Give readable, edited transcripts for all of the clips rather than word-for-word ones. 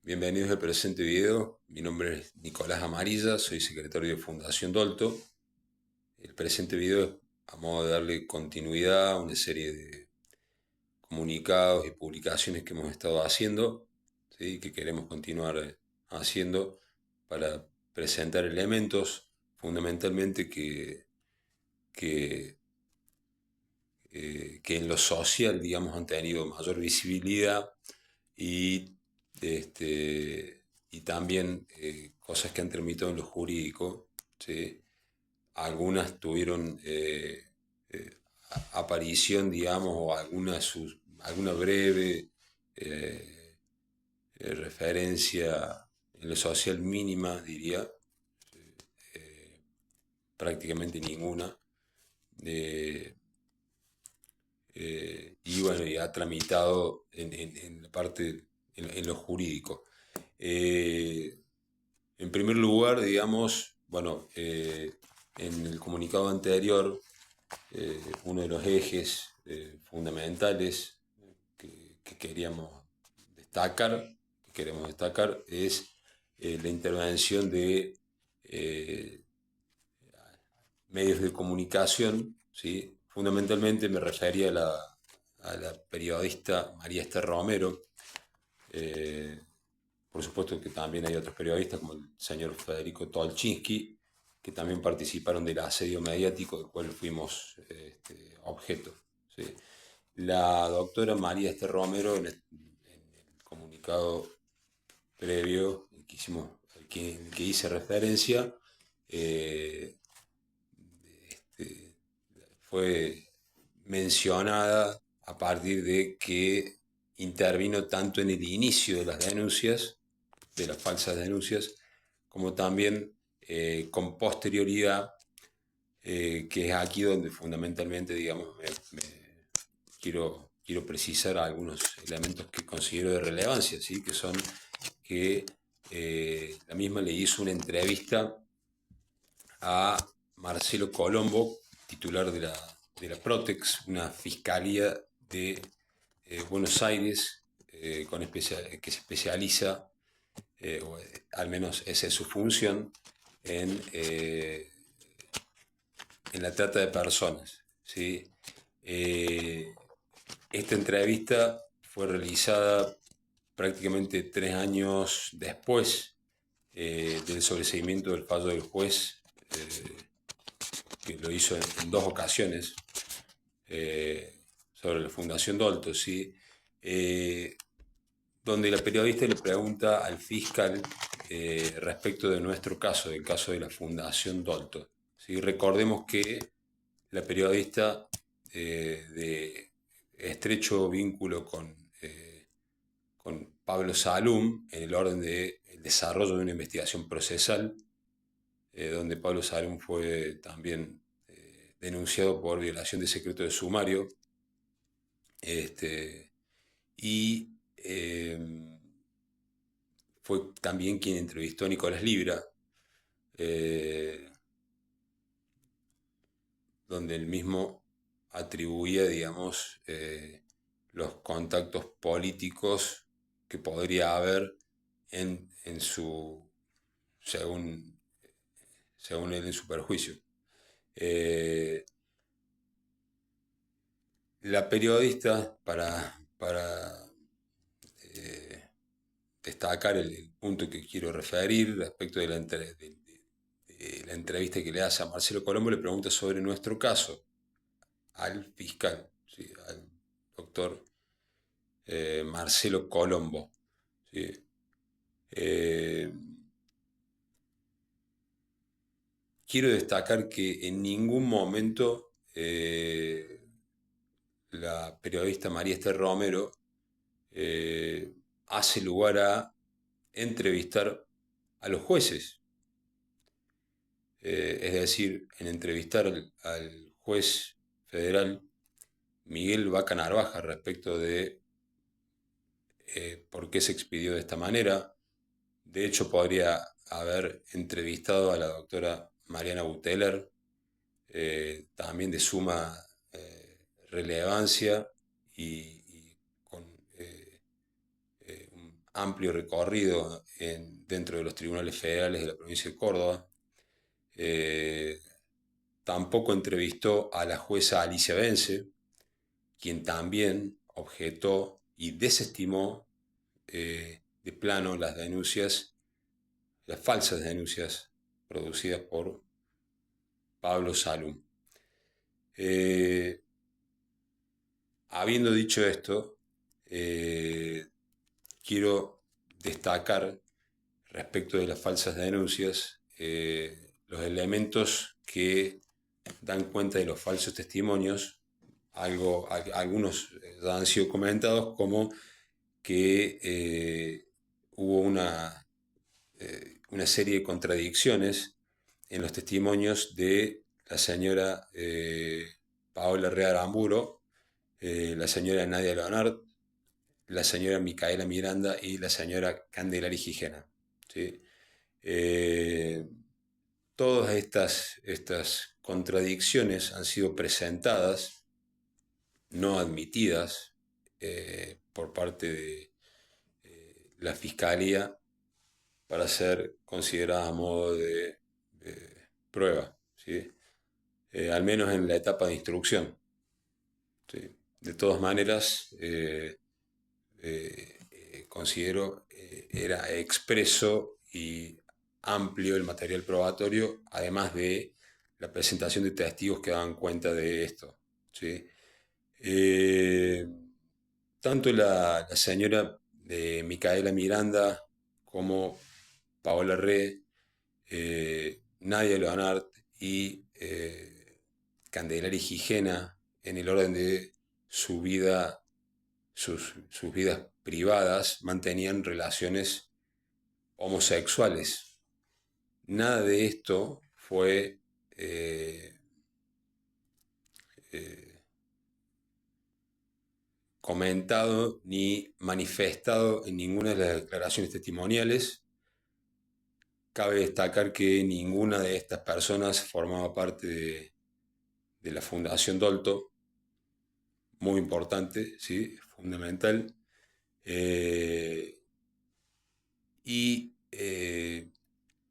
Bienvenidos al presente video. Mi nombre es Nicolás Amarilla, soy secretario de Fundación Dolto. El presente video es a modo de darle continuidad a una serie de comunicados y publicaciones que hemos estado haciendo, ¿sí? Que queremos continuar haciendo para presentar elementos fundamentalmente que, que en lo social, digamos, han tenido mayor visibilidad y, y también cosas que han tramitado en lo jurídico, ¿sí? Algunas tuvieron eh, aparición, digamos, o alguna breve eh, referencia en lo social mínima, diría, prácticamente ninguna. Eh, y bueno, y ha tramitado en la parte, en lo jurídico. Eh, En primer lugar, digamos, bueno, en el comunicado anterior, uno de los ejes fundamentales que queremos destacar es la intervención de eh, medios de comunicación, ¿sí? Fundamentalmente me refería a la periodista María Esther Romero. eh, Por supuesto que también hay otros periodistas como el señor Federico Tolchinsky, que también participaron del asedio mediático del cual fuimos objeto, ¿sí? La doctora María Esther Romero, en el comunicado previo que hice referencia, eh, este, fue mencionada a partir de que intervino tanto en el inicio de las denuncias, de las falsas denuncias, como también con posterioridad, que es aquí donde fundamentalmente, digamos, quiero precisar algunos elementos que considero de relevancia, ¿sí? Que son que la misma le hizo una entrevista a Marcelo Colombo, titular de la Protex, una fiscalía de Buenos Aires que se especializa, o al menos esa es su función, en la trata de personas, ¿sí? Eh, Esta entrevista fue realizada prácticamente 3 años después del sobreseimiento del fallo del juez, que lo hizo en 2 ocasiones, eh, sobre la Fundación Dolto, ¿sí? Eh, Donde la periodista le pregunta al fiscal respecto de nuestro caso, del caso de la Fundación Dolto, ¿sí? Recordemos que la periodista, de estrecho vínculo con Pablo Salum en el orden del desarrollo de una investigación procesal, donde Pablo Salum fue también denunciado por violación de secreto de sumario, este, y fue también quien entrevistó a Nicolás Libra, eh, donde él mismo atribuía, digamos, los contactos políticos que podría haber en su, según, según él, en su perjuicio. Eh, la periodista, para destacar el punto que quiero referir respecto de la entrevista que le hace a Marcelo Colombo, le pregunta sobre nuestro caso al fiscal, ¿sí? Al doctor Marcelo Colombo, ¿sí? Eh, Quiero destacar que en ningún momento la periodista María Esther Romero hace lugar a entrevistar a los jueces. Es decir, en entrevistar al juez federal Miguel Vaca Narvaja respecto de por qué se expidió de esta manera. De hecho, podría haber entrevistado a la doctora Mariana Buteler, también de suma relevancia y con un amplio recorrido dentro de los tribunales federales de la provincia de Córdoba. Eh, Tampoco entrevistó a la jueza Alicia Vence, quien también objetó y desestimó de plano las denuncias, las falsas denuncias producidas por Pablo Salum. Habiendo dicho esto, quiero destacar respecto de las falsas denuncias los elementos que dan cuenta de los falsos testimonios. Algunos ya han sido comentados, como que hubo una serie de contradicciones en los testimonios de la señora Paola Rea Aramburo, la señora Nadia Leonard, la señora Micaela Miranda y la señora Candelaria Gijena. ¿Sí? Todas estas contradicciones han sido presentadas, no admitidas, por parte de la Fiscalía para ser consideradas a modo de prueba, ¿sí? Al menos en la etapa de instrucción. ¿Sí? De todas maneras, considero era expreso y amplio el material probatorio, además de la presentación de testigos que daban cuenta de esto. ¿Sí? Tanto la señora Micaela Miranda como Paola Re, Nadia Leonard y Candelaria Gijena, en el orden de su vida, sus vidas privadas, mantenían relaciones homosexuales. Nada de esto fue comentado ni manifestado en ninguna de las declaraciones testimoniales. Cabe destacar que ninguna de estas personas formaba parte de la Fundación Dolto, muy importante, ¿sí? Fundamental, y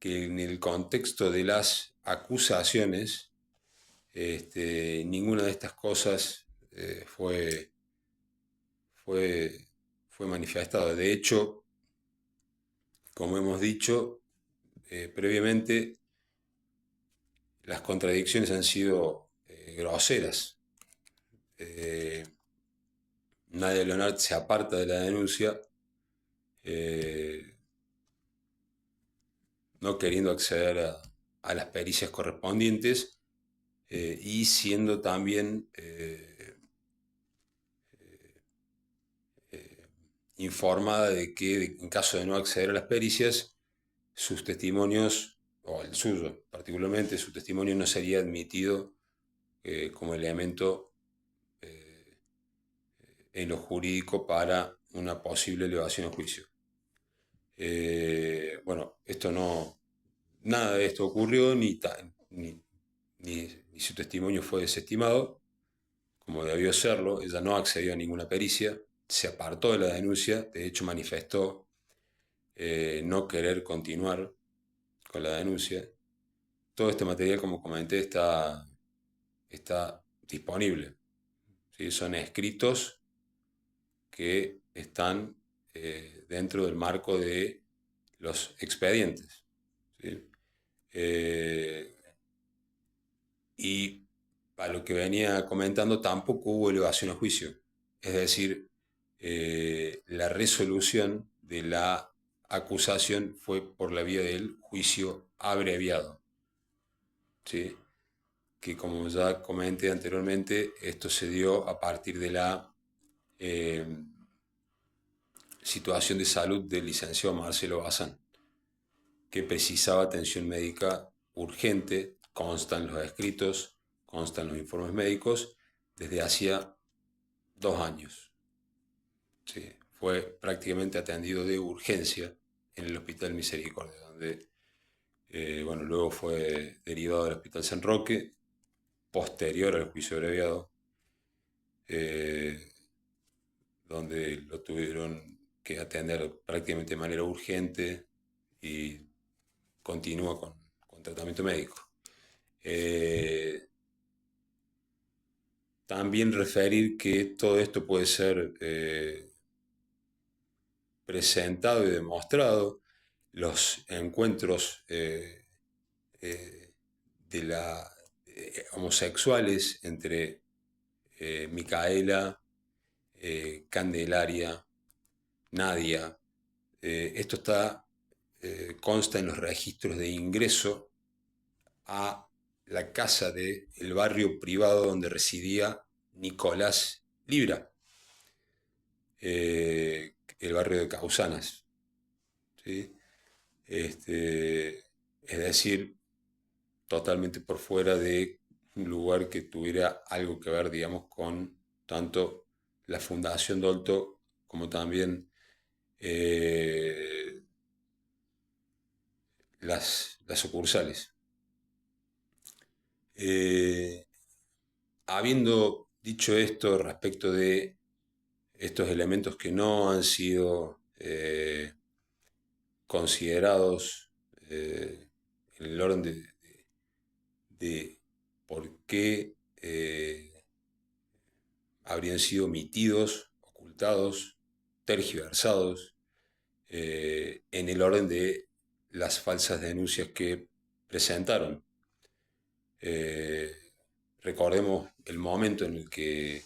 que en el contexto de las acusaciones, ninguna de estas cosas fue manifestada. De hecho, como hemos dicho previamente, las contradicciones han sido groseras. Nadia Leonard se aparta de la denuncia, no queriendo acceder a las pericias correspondientes, y siendo también informada de que en caso de no acceder a las pericias, sus testimonios, o el suyo particularmente, su testimonio no sería admitido como elemento en lo jurídico para una posible elevación a juicio. Bueno, nada de esto ocurrió, ni su testimonio fue desestimado, como debió serlo. Ella no accedió a ninguna pericia, se apartó de la denuncia, de hecho manifestó no querer continuar con la denuncia. Todo este material, como comenté, está disponible. ¿Sí? Son escritos que están dentro del marco de los expedientes. ¿Sí? Y a lo que venía comentando, tampoco hubo elevación a juicio. Es decir, la resolución de la acusación fue por la vía del juicio abreviado. ¿Sí? Que, como ya comenté anteriormente, esto se dio a partir de la situación de salud del licenciado Marcelo Bazán, que precisaba atención médica urgente. Constan los escritos, constan los informes médicos, desde hacía 2 años. Sí, fue prácticamente atendido de urgencia en el Hospital Misericordia, donde bueno, luego fue derivado del Hospital San Roque, posterior al juicio abreviado, donde lo tuvieron que atender prácticamente de manera urgente y continúa con tratamiento médico. También referir que todo esto puede ser presentado y demostrado, los encuentros eh, de homosexuales entre Micaela, Candelaria, Nadia. Esto consta en los registros de ingreso a la casa del barrio privado donde residía Nicolás Libra, el barrio de Causanas, ¿sí? Es decir, totalmente por fuera de un lugar que tuviera algo que ver, digamos, con tanto la Fundación Dolto como también las sucursales. Habiendo dicho esto respecto de estos elementos que no han sido considerados en el orden de por qué habrían sido omitidos, ocultados, tergiversados, en el orden de las falsas denuncias que presentaron. Recordemos el momento en el que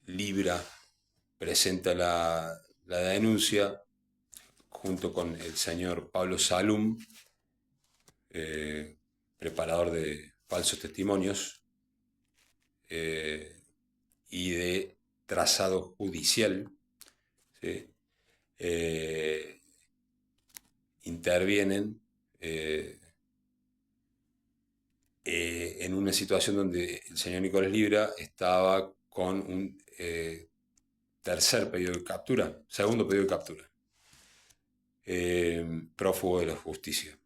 Libra presenta la denuncia junto con el señor Pablo Salum, preparador de falsos testimonios y de trazado judicial, ¿sí? Intervienen en una situación donde el señor Nicolás Libra estaba con un tercer pedido de captura, segundo pedido de captura, prófugo de la justicia.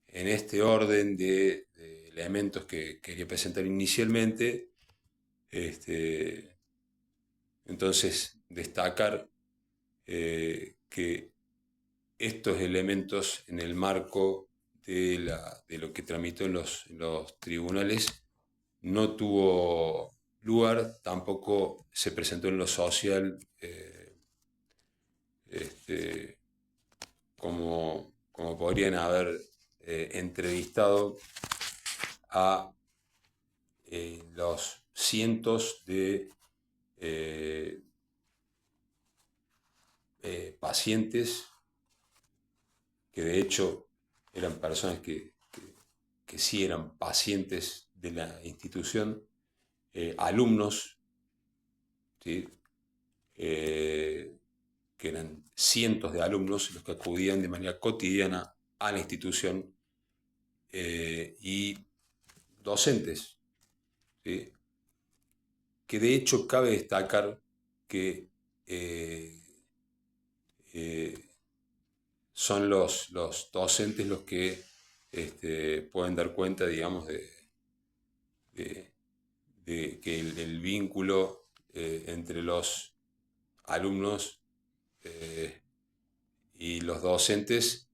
En este orden de elementos que quería presentar inicialmente, entonces destacar que estos elementos en el marco de lo que tramitó en los tribunales no tuvo lugar, tampoco se presentó en lo social como podrían haber entrevistado a los cientos de pacientes que de hecho eran personas que sí eran pacientes de la institución, alumnos, ¿sí? Que eran cientos de alumnos los que acudían de manera cotidiana a la institución, y docentes, ¿sí? Que de hecho cabe destacar que son los docentes los que pueden dar cuenta, digamos, de que el vínculo entre los alumnos y los docentes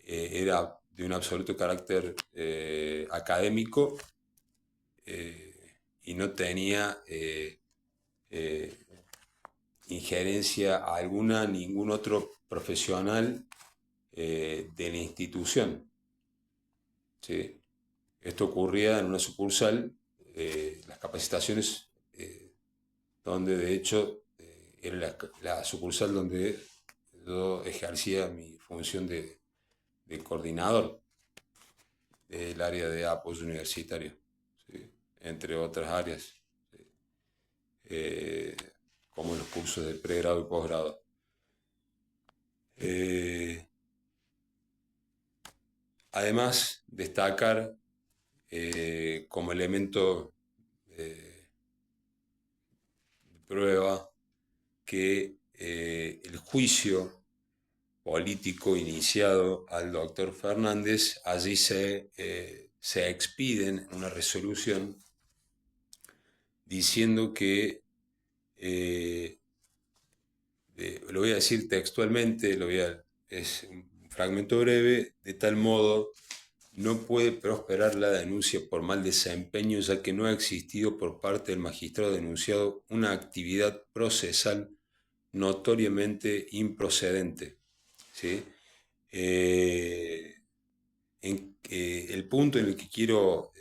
era de un absoluto carácter académico, y no tenía injerencia alguna ningún otro profesional de la institución, ¿sí? Esto ocurría en una sucursal, las capacitaciones, donde de hecho era la sucursal donde yo ejercía mi función de coordinador del área de apoyo universitario, ¿sí? Entre otras áreas, ¿sí? Como los cursos de pregrado y posgrado. Además, destacar como elemento de prueba que el juicio político iniciado al doctor Fernández, allí se expiden una resolución diciendo que eh, lo voy a decir textualmente, es un fragmento breve, de tal modo no puede prosperar la denuncia por mal desempeño, ya que no ha existido por parte del magistrado denunciado una actividad procesal notoriamente improcedente. ¿Sí? Eh, el punto en el que quiero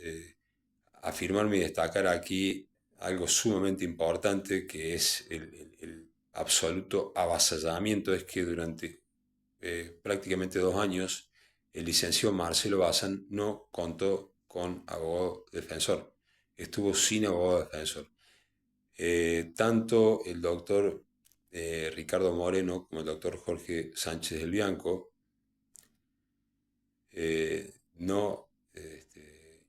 afirmarme y destacar aquí algo sumamente importante, que es el absoluto avasallamiento, es que durante prácticamente 2 años el licenciado Marcelo Bazán no contó con abogado defensor, estuvo sin abogado defensor. Tanto el doctor Ricardo Moreno como el doctor Jorge Sánchez del Bianco no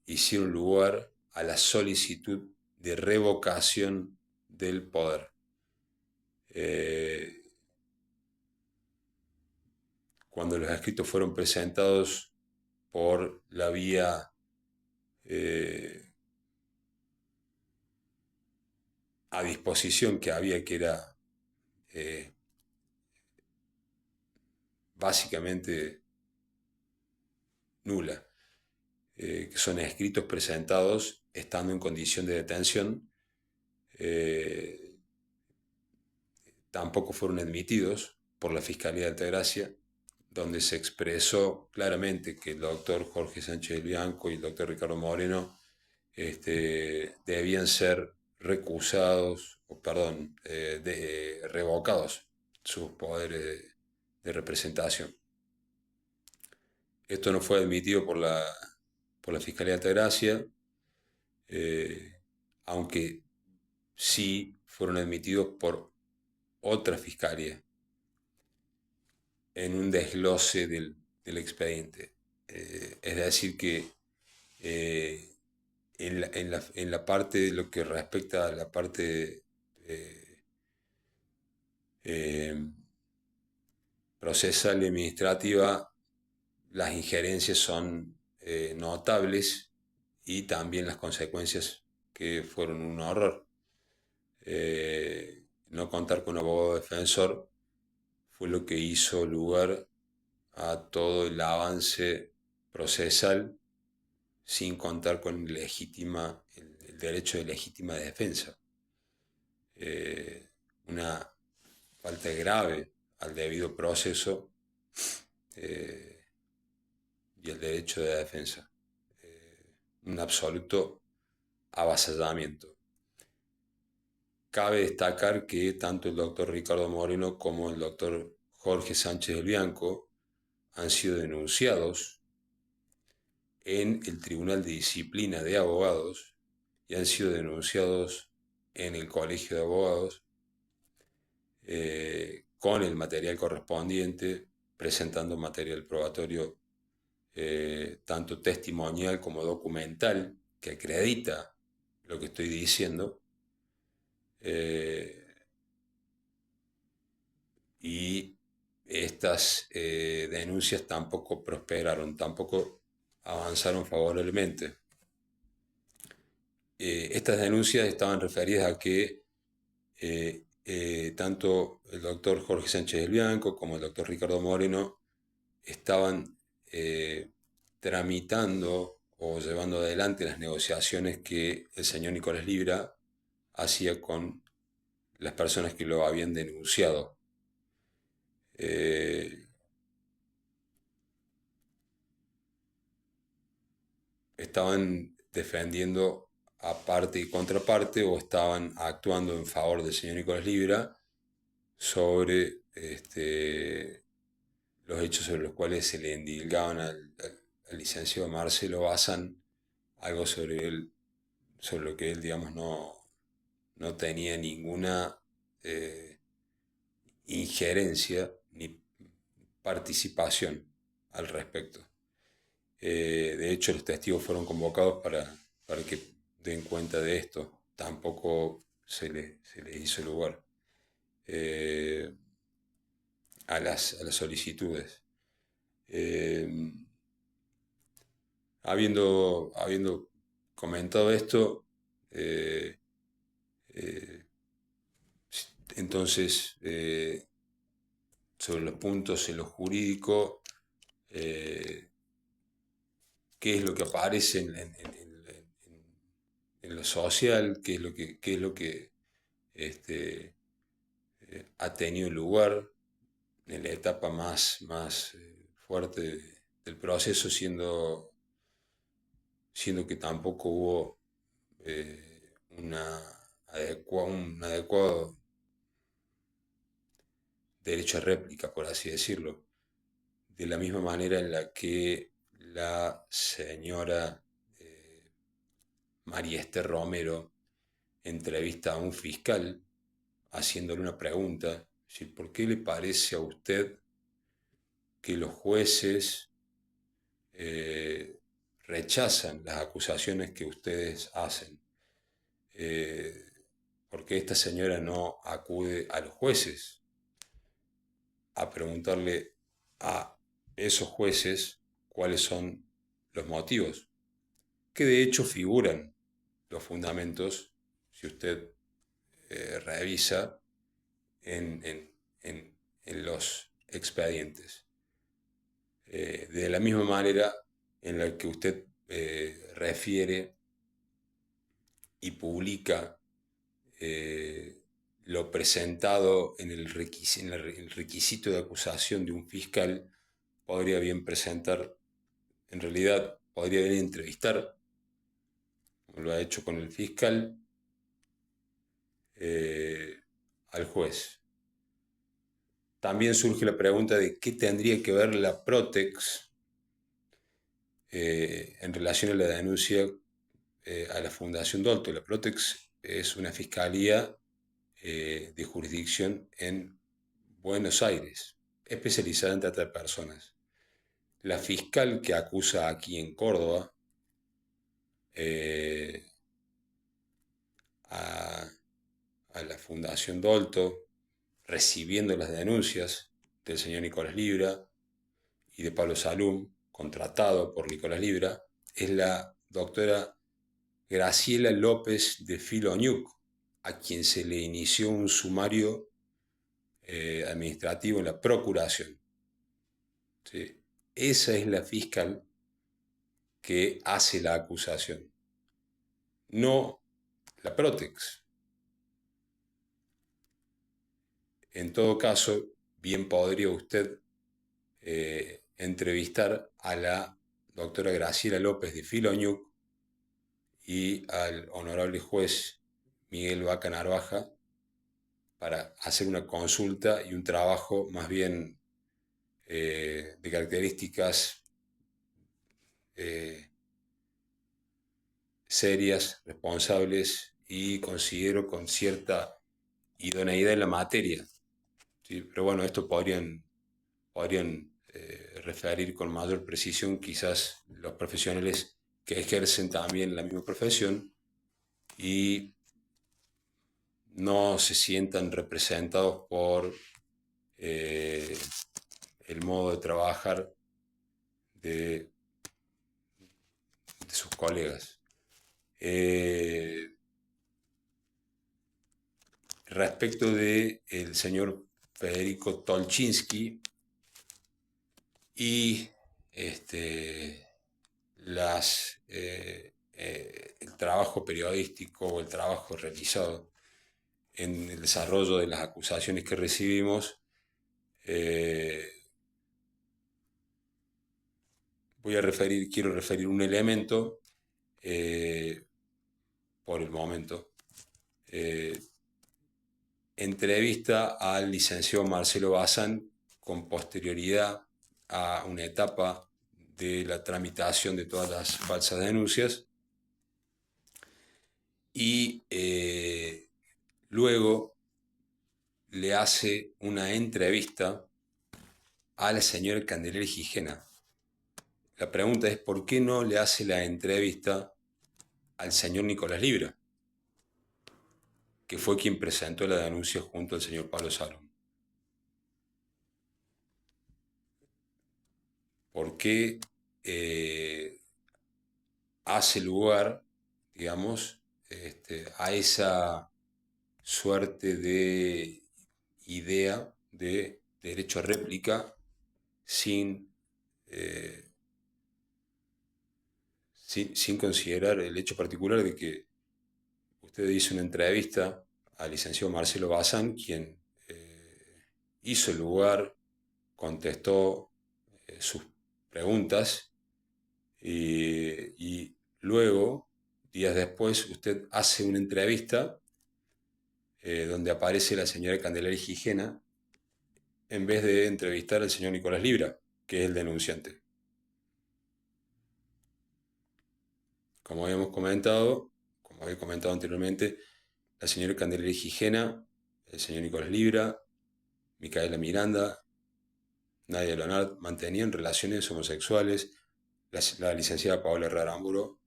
hicieron lugar a la solicitud de revocación del poder. Eh, Cuando los escritos fueron presentados por la vía eh, a disposición que había, que era eh, básicamente nula, que son escritos presentados estando en condición de detención, eh, tampoco fueron admitidos por la Fiscalía de Altagracia, donde se expresó claramente que el doctor Jorge Sánchez Bianco y el doctor Ricardo Moreno debían ser recusados, o perdón, revocados sus poderes de representación. Esto no fue admitido por la Fiscalía de Altagracia, eh, aunque sí fueron admitidos por otra fiscalía en un desglose del expediente. Es decir, que eh, en la parte de lo que respecta a la parte eh, eh, procesal y administrativa, las injerencias son notables, y también las consecuencias, que fueron un horror. No contar con un abogado defensor fue lo que hizo lugar a todo el avance procesal, sin contar con el derecho de legítima defensa. Eh, una falta grave al debido proceso eh, y el derecho de defensa. Un absoluto avasallamiento. Cabe destacar que tanto el doctor Ricardo Moreno como el doctor Jorge Sánchez del Bianco han sido denunciados en el Tribunal de Disciplina de Abogados y han sido denunciados en el Colegio de Abogados, con el material correspondiente, presentando material probatorio tanto testimonial como documental, que acredita lo que estoy diciendo, eh, y estas denuncias tampoco prosperaron, tampoco avanzaron favorablemente. Estas denuncias estaban referidas a que tanto el doctor Jorge Sánchez del Bianco como el doctor Ricardo Moreno estaban tramitando o llevando adelante las negociaciones que el señor Nicolás Libra hacía con las personas que lo habían denunciado. Eh, Estaban defendiendo a parte y contraparte, o estaban actuando en favor del señor Nicolás Libra sobre los hechos sobre los cuales se le endilgaban al licenciado Marcelo Bazán, algo sobre lo que él, digamos, no tenía ninguna eh, injerencia ni participación al respecto. De hecho, los testigos fueron convocados para que den cuenta de esto. Tampoco se le hizo lugar eh, a las solicitudes. Eh, habiendo comentado esto, eh, eh, Entonces, sobre los puntos en lo jurídico, eh, qué es lo que aparece en lo social, qué es lo que este, ha tenido lugar en la etapa más fuerte del proceso, siendo que tampoco hubo un adecuado derecho a réplica, por así decirlo, de la misma manera en la que la señora María Esther Romero entrevista a un fiscal haciéndole una pregunta, si, ¿por qué le parece a usted que los jueces eh, rechazan las acusaciones que ustedes hacen? Eh, ¿Por qué esta señora no acude a los jueces a preguntarle a esos jueces cuáles son los motivos? Que de hecho figuran los fundamentos, si usted revisa en, en- en- en los expedientes. De la misma manera en la que usted refiere y publica lo presentado en el requisito de acusación de un fiscal, podría bien presentar, en realidad podría bien entrevistar, como lo ha hecho con el fiscal, eh, al juez. También surge la pregunta de qué tendría que ver la Protex en relación a la denuncia a la Fundación Dolto. La Protex es una fiscalía de jurisdicción en Buenos Aires, especializada en trata de personas. La fiscal que acusa aquí en Córdoba eh, a, a la Fundación Dolto, recibiendo las denuncias del señor Nicolás Libra y de Pablo Salum, contratado por Nicolás Libra, es la doctora Graciela López de Filoñuc, a quien se le inició un sumario administrativo en la procuración. ¿Sí? Esa es la fiscal que hace la acusación, no la Protex. En todo caso, bien podría usted entrevistar a la doctora Graciela López de Filoñuc y al honorable juez Miguel Vaca Narvaja para hacer una consulta y un trabajo más bien de características eh, serias, responsables y considero con cierta idoneidad en la materia. ¿Sí? Pero bueno, esto podrían referir con mayor precisión quizás los profesionales que ejercen también la misma profesión y no se sientan representados por eh, el modo de trabajar de, de sus colegas. Respecto de el señor Federico Tolchinsky y el trabajo periodístico o el trabajo realizado en el desarrollo de las acusaciones que recibimos, eh, quiero referir un elemento eh, por el momento. Eh, Entrevista al licenciado Marcelo Bazán con posterioridad a una etapa de la tramitación de todas las falsas denuncias y luego le hace una entrevista a la señora Candelaria Gijena. La pregunta es, ¿por qué no le hace la entrevista al señor Nicolás Libra, que fue quien presentó la denuncia junto al señor Pablo Salom? ¿Por qué hace lugar, digamos, a esa suerte de idea de derecho a réplica sin, eh, sin considerar el hecho particular de que usted hizo una entrevista al licenciado Marcelo Bazán, quien hizo el lugar, contestó sus preguntas y luego, días después, usted hace una entrevista donde aparece la señora Candelaria Gijena en vez de entrevistar al señor Nicolás Libra, que es el denunciante. Como habíamos comentado, como había comentado anteriormente, la señora Candelaria Gijena, el señor Nicolás Libra, Micaela Miranda, Nadia Leonard mantenían relaciones homosexuales, la licenciada Paola Raramburo,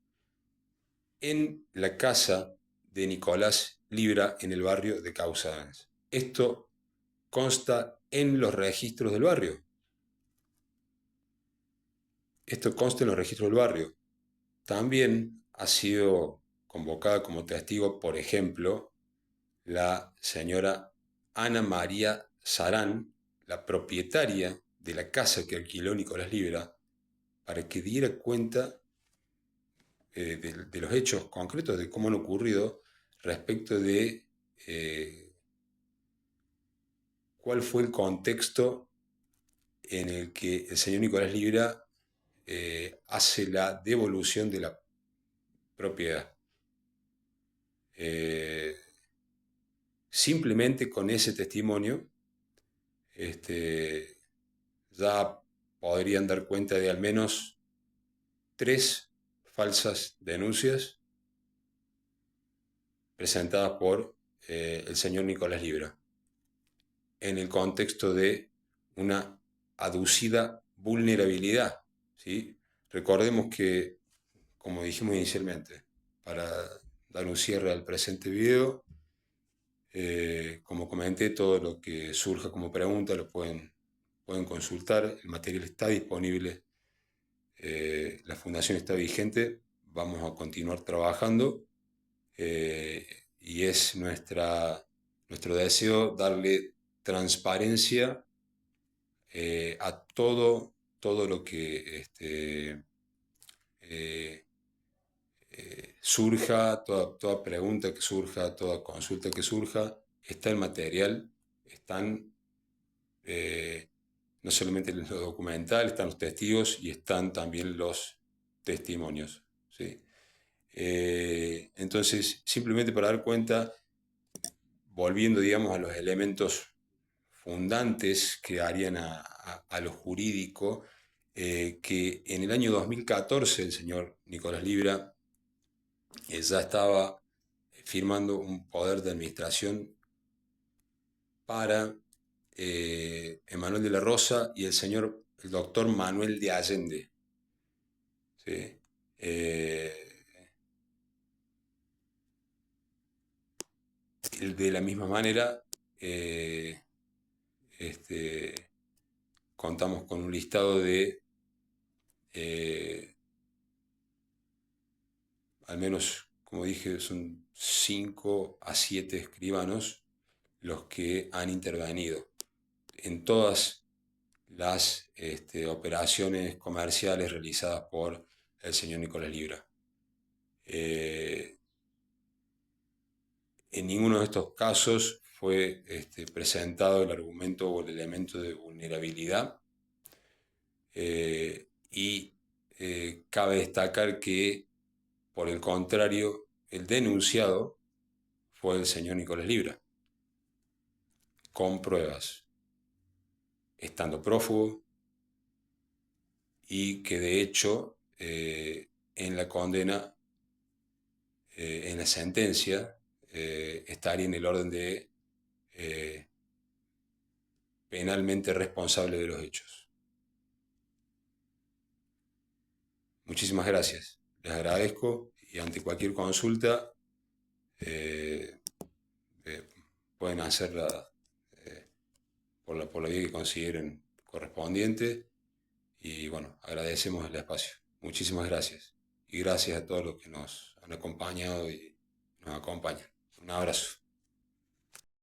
en la casa de Nicolás Libra en el barrio de Causadas. Esto consta en los registros del barrio. Esto consta en los registros del barrio. También ha sido convocada como testigo, por ejemplo, la señora Ana María Sarán, la propietaria de la casa que alquiló Nicolás Libra, para que diera cuenta de los hechos concretos, de cómo han ocurrido, respecto de cuál fue el contexto en el que el señor Nicolás Libra hace la devolución de la propiedad. Simplemente con ese testimonio ya podrían dar cuenta de al menos 3 falsas denuncias presentadas por el señor Nicolás Libra en el contexto de una aducida vulnerabilidad, ¿sí? Recordemos que, como dijimos inicialmente, para dar un cierre al presente video, como comenté, todo lo que surja como pregunta lo pueden consultar, el material está disponible, la fundación está vigente, vamos a continuar trabajando y es nuestro deseo darle transparencia a todo lo que eh, surja, toda pregunta que surja, toda consulta que surja, está el material, están no solamente los documentales, están los testigos y están también los testimonios, ¿sí? Entonces, simplemente para dar cuenta, volviendo, digamos, a los elementos fundantes que harían a lo jurídico, que en el año 2014 el señor Nicolás Libra ya estaba firmando un poder de administración para Emanuel de la Rosa y el doctor Manuel de Allende. ¿Sí? De la misma manera, contamos con un listado de al menos, como dije, son 5 a 7 escribanos los que han intervenido en todas las operaciones comerciales realizadas por el señor Nicolás Libra. En ninguno de estos casos fue presentado el argumento o el elemento de vulnerabilidad y cabe destacar que, por el contrario, el denunciado fue el señor Nicolás Libra, con pruebas, estando prófugo y que de hecho en la condena, en la sentencia, estaría en el orden de penalmente responsable de los hechos. Muchísimas gracias, les agradezco y ante cualquier consulta eh, eh, pueden hacerla por la vía que consideren correspondiente y bueno, agradecemos el espacio. Muchísimas gracias y gracias a todos los que nos han acompañado y nos acompañan. Un abrazo.